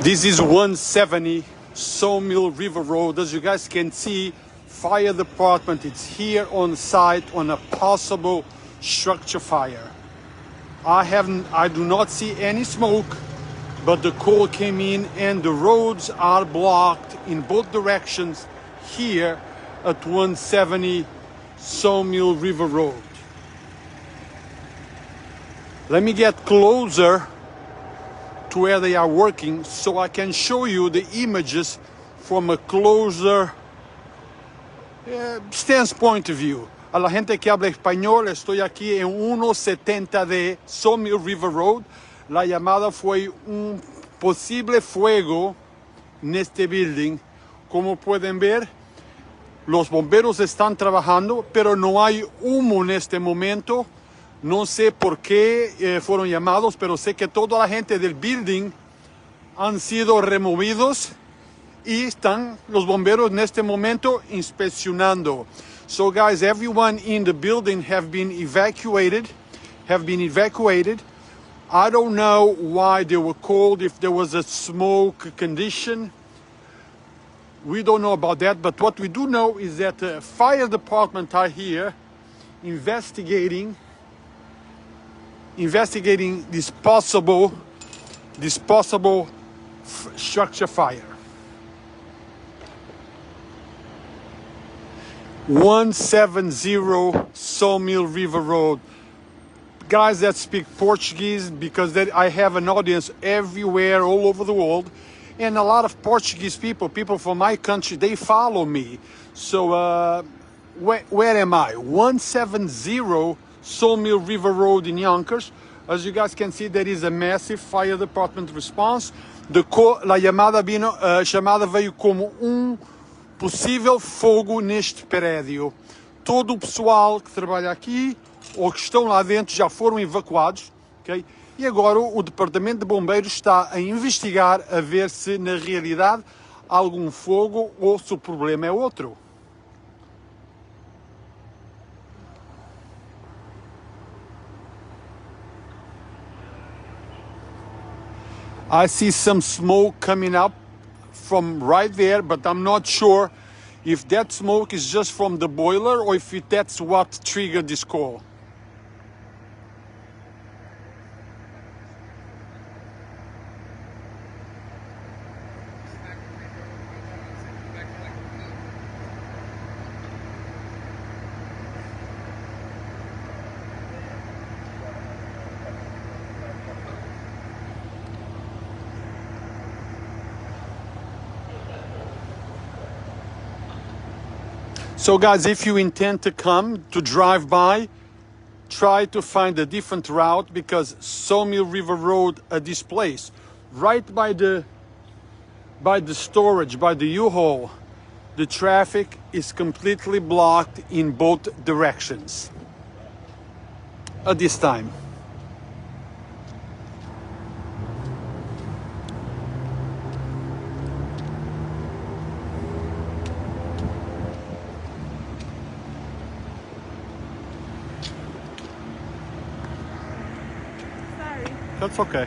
This is 170 Sawmill River Road. As you guys can see, fire department is here on site on a possible structure fire. I do not see any smoke, but the call came in and the roads are blocked in both directions here at 170 Sawmill River Road. Let me get closer to where they are working so I can show you the images from a closer stance point of view. A la gente que habla español, estoy aquí en 170 de Sawmill River Road. La llamada fue un posible fuego en este building. Como pueden ver, los bomberos están trabajando, pero no hay humo en este momento. No sé por qué fueron llamados, pero sé que toda la gente del building han sido removidos y están los bomberos en este momento inspeccionando. So guys, everyone in the building have been evacuated. I don't know why they were called, if there was a smoke condition. We don't know about that, but what we do know is that the fire department are here investigating this possible structure fire. 170 Sawmill River Road. Guys that speak Portuguese, because I have an audience everywhere, all over the world, and a lot of Portuguese people from my country, they follow me. So where am I? 170 Sawmill River Road in Yonkers. As you guys can see, there is a massive fire department response. La chamada veio como possível fogo neste prédio. Todo o pessoal que trabalha aqui ou que estão lá dentro já foram evacuados, ok? E agora o departamento de bombeiros está a investigar, a ver se na realidade há algum fogo ou se o problema é outro. I see some smoke coming up from right there, but I'm not sure if that smoke is just from the boiler or if that's what triggered this call. So guys, if you intend to come to drive by, try to find a different route, because Sawmill River Road at this place, right by the storage, by the U-Haul, the traffic is completely blocked in both directions at this time. That's okay.